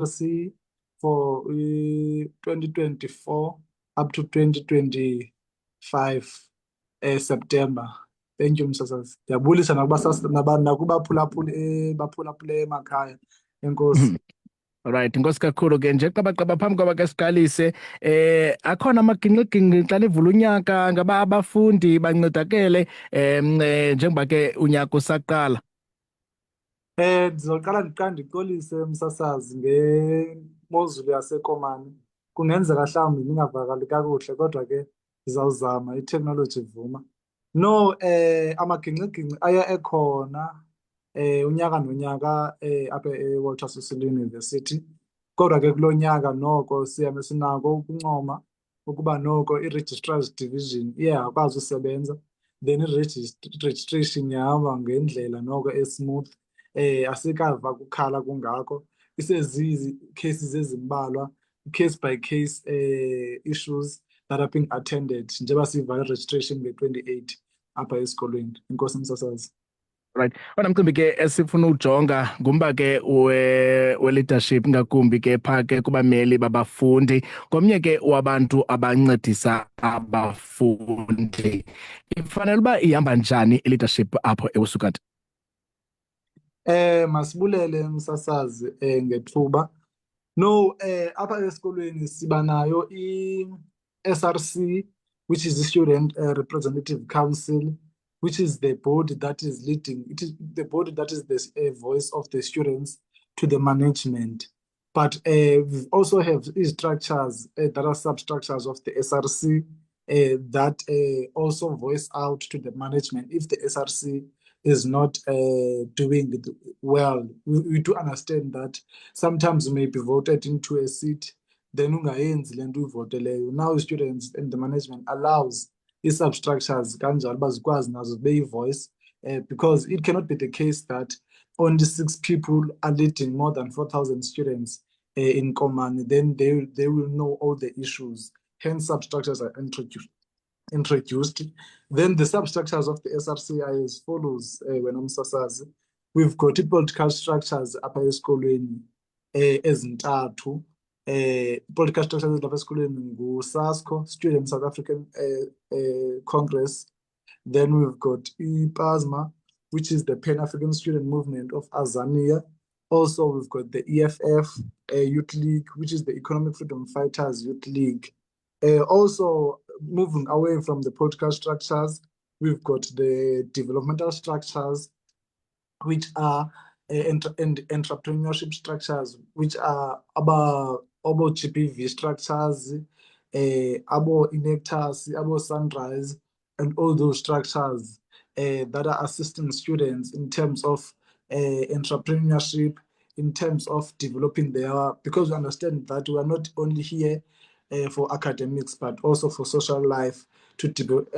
SRC for 2024 up to 2025 September. Thank you Msasazi. Ndiyabulisa nakubaphulaphuli emakhaya. Enkosi. Alright, inkosi kakhulu ke nje qabaqaba phambi kwaba ke siqalise akhona amagingxigingxi xa nivula unyaka ngaba abafundi bancedakele njengoba ke unyaka usaqala. Ndizoqala ndixolise Msasazi ngemozulu yaseKomani. Kungenzeka mhlawumbi ningavakali kakuhle kodwa ke ndizawuzama i-technology ivuma. No, amagingxigingxi aya ekhona unyaka nonyaka apha eWalter Sisulu University. Kodwa ke kulo nyaka noko sihambe sinako ukuncoma ukuba noko i-registrars division iyakwazi usebenza, then i-registration yahamba ngendlela noko esmooth. Asikava kukhala kungako, isezizi cases ezimbalwa, case by case issues that are being attended njengoba siva i-registration nge-28 apha esikolweni. Inkosi Msasazi. Right. Ona mcimbi ke esifuna ujonga ngumba ke we-leadership ngakumbi ke phaa ke kubameli babafundi komnye ke wabantu abancedisa abafundi. Ifanele uba ihamba njani i-leadership apho eUSUKAT? Masibulele Msasazi ngethuba. No, apha esikolweni siba nayo i-SRC, which is the Student Representative Council, which is the body that is leading. It is the body that is the voice of the students to the management. But we also have structures that are substructures of the SRC that also voice out to the management if the SRC is not doing it well. We do understand that sometimes you may be voted into a seat, then ungayenzi le nto uyivoteleyo. Now students and the management allows i-substructures kanjalo uba zikwazi nazo zibe voice, because it cannot be the case that only 6 people are leading more than 4,000 students in Komani. Then they will know all the issues. Hence substructures are introduced. Then the substructures of the SRC are as follows. Wena Msasazi, we've got political structures apha esikolweni ezintathu. Political structures apha esikolweni ngu-SASCO, Student South African Congress. Then we've got PASMA, which is the Pan-African Student Movement of Azania. Also, we've got the EFF Youth League, which is the Economic Freedom Fighters Youth League. Also, moving away from the political structures, we've got the developmental structures, which are entrepreneurship structures, which are about GPV structures, about Inectas, about Sunrise, and all those structures that are assisting students in terms of entrepreneurship, in terms of developing because we understand that we are not only here for academics, but also for social life. To develop,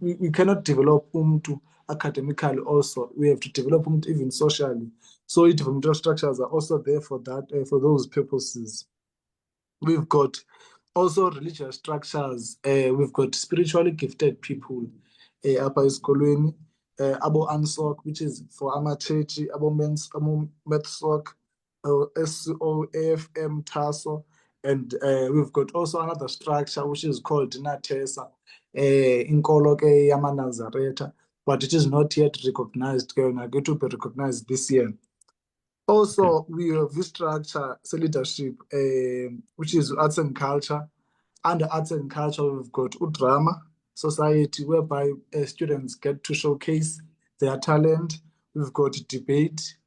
we cannot develop umntu academically. Also, we have to develop umntu even socially. So, developmental structures are also there for that, for those purposes. We've got also religious structures. We've got spiritually gifted people. Apha esikolweni, abo ANSOC, which is for amachechi, abo METSOC, SCO, AFM, TASO. And we've got also another structure which is called NATESA, Inkolo ke yamaNazareta, but it is not yet recognized. It will be recognized this year. Also, we have this structure, leadership, which is arts and culture. Under arts and culture, we've got Udrama Society, whereby students get to showcase their talent. We've got debate.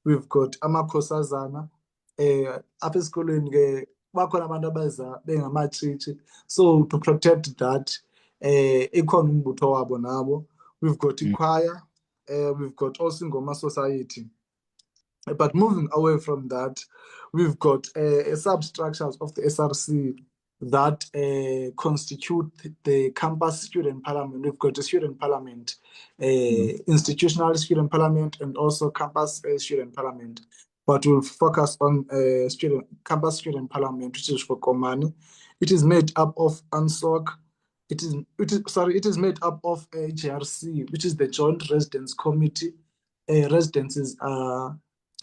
We've got amakhosazana. Apha esikolweni ke bakhona abantu abeza bengamatshitshi, so to protect that ikhona umbutho wabo nabo. We've got ichoir, we've got also Ngoma Society. But moving away from that, we've got substructures of the SRC that constitute the campus student parliament. We've got a student parliament, institutional student parliament, and also campus student parliament. But we'll focus on campus student parliament, which is for Komani. It is made up of ANSOC. It is made up of JRC, which is the Joint Residence Committee. Residences are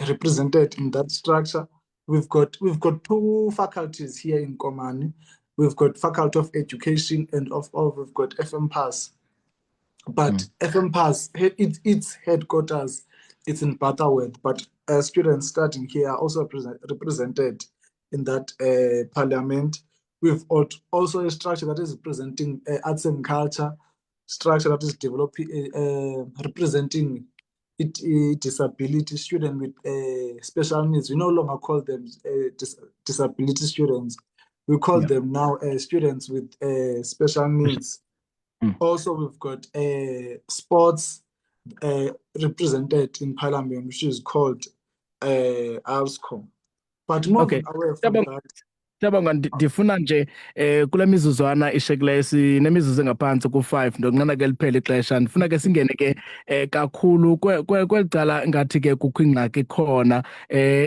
represented in that structure. we've got two faculties here in Komani. We've got Faculty of Education and we've got FMPAS. But FMPAS, its headquarters, it's in Butterworth, but students studying here are also represented in that parliament. We've also a structure that is representing arts and culture, structure that is developing, representing disability student with special needs. We no longer call them disability students. We call them now students with special needs. Also, we've got sports represented in Parliament, which is called ALSCO. But moving away from that, Siyabonga, ndifuna nje kule mizuzwana ishekileyo sinemizuzu engaphansi ku-5 ndokunqana ke liphela ixesha ndifuna ke singene ke kakhulu kweli cala ngathi ke kukho ingxaki khona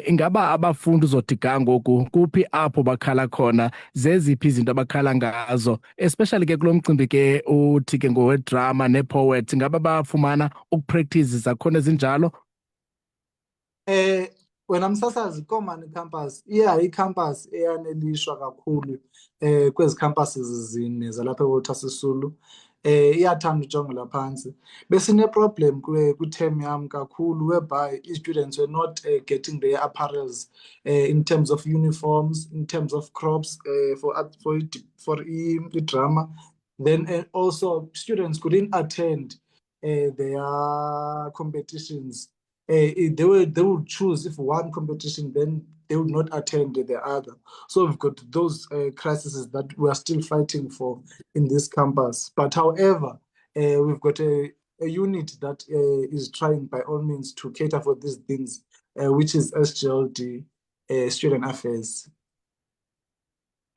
ingaba abafundi uzothi ga ngoku kuphi apho bakhala khona zeziphi izinto abakhala ngazo especially ke kulo mcimbi ke uthi ke ngowedrama nepoet ingaba bafumana ukupractice zakhona ezinjalo wena msasazi iKomani campus icampus eyanelishwa kakhulu kwezi campuses zine zalapha eWalter Sisulu iyathanda ujongela phansi besine-problem kwi-term yam kakhulu whereby students were not getting their apparels in terms of uniforms, in terms of crops for i-drama. Then also students couldn't attend their competitions. They would choose if one competition, then they would not attend the other. So we've got those crises that we are still fighting for in this campus. But however, we've got a unit that is trying by all means to cater for these things, which is SGLD, Student Affairs.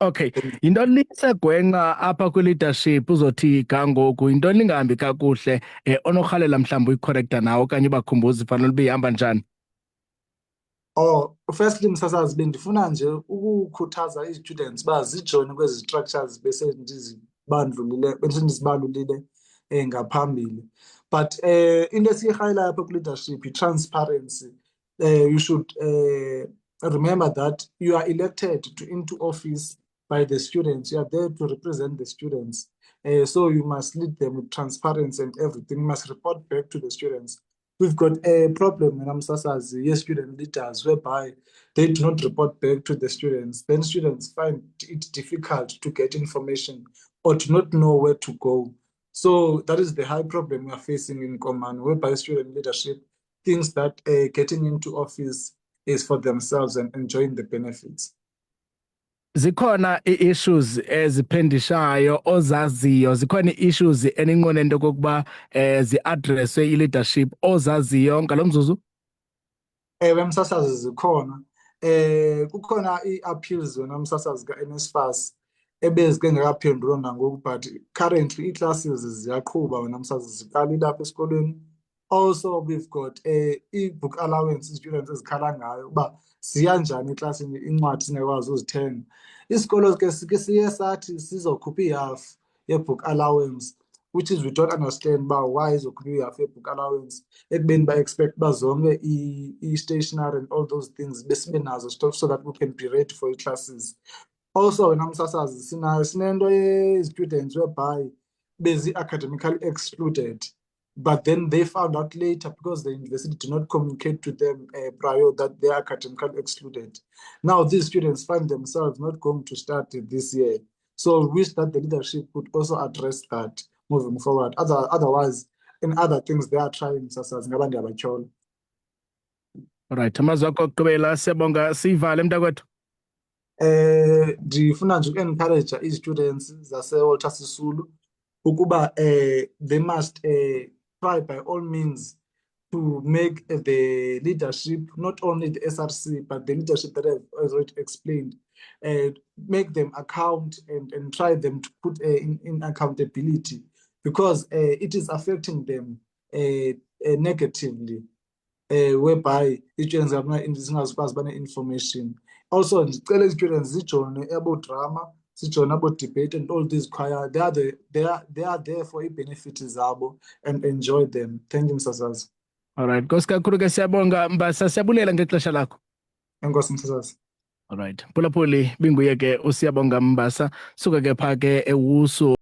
Okay, into lisegwenqa apha kwi-leadership uzothi ga ngoku into lingahambi kakuhle onorhalela mhlawumbi uyicorrecta nawe okanye ubakhumbuza ifanele uba ihamba njani? Firstly, msasazi bendifuna nje ukukhuthaza i-students uba zijoyine kwezi structures besendizibandlulile ngaphambili. But into esiyirhayelayo apha kwi-leadership i-transparency. You should remember that you are elected into office by the students. You are there to represent the students. So you must lead them with transparency and everything. You must report back to the students. We've got a problem when Amsasazi, student leaders, whereby they do not report back to the students. Then students find it difficult to get information or to not know where to go. So that is the high problem we are facing in Komani, whereby student leadership thinks that getting into office is for themselves and enjoying the benefits. Zikhona i-issues eziphendishayo ozaziyo zikhona i-issues eninqone into kokuba zi-addresswe i-leadership ozaziyo ngalo mzuzu? Ewe msasazi zikhona. Kukhona i-appeals wena msasazi ka-NSFAS ebezike ngakaphendulwa nangoku, but currently ii-classes ziyaqhuba wena msasazi ziqalile apha esikolweni. Also, we've got i-book allowance students ezikhala ngayo uba ziyanjani eklasini incwadi singakwazi uzithenga. Isikolo ke siye sathi sizokhupha ihalf ye-book allowance, which is we don't understand uba why izokhupha ihalf ye-book allowance ekubeni ba-expect uba zonke i-stationery and all those things besibe nazo so that we can be ready for i-classes. Also wena msasazi sinento ye-students whereby bezi-academically excluded. But then they found out later because the university did not communicate to them prior that they are academically excluded. Now these students find themselves not going to start this year. So we wish that the leadership would also address that moving forward. Otherwise, in other things they are trying, sasazi ngabantu abatyholo. Alright, amazwi akho okugqibela siyabonga siyivale mntakwethu. Ndifuna nje uku-encourage i-students zase-Walter Sisulu ukuba they must try by all means to make the leadership, not only the SRC, but the leadership that I've already explained, make them account and try them to put in accountability, because it is affecting them negatively, whereby students are not information. Also, the students zijoyine abo-drama, sijoyine abo-debate and all these choir. They are there for i-benefit zabo and enjoy them. Thank you, msasazi. Alright, Nkosi kakhulu ke siyabonga Mbasa, siyabulela ngexesha lakho. Enkosi msasazi. Alright. Phulaphuli binguye ke uSiyabonga Mbasa suka ke pha ke eWusu.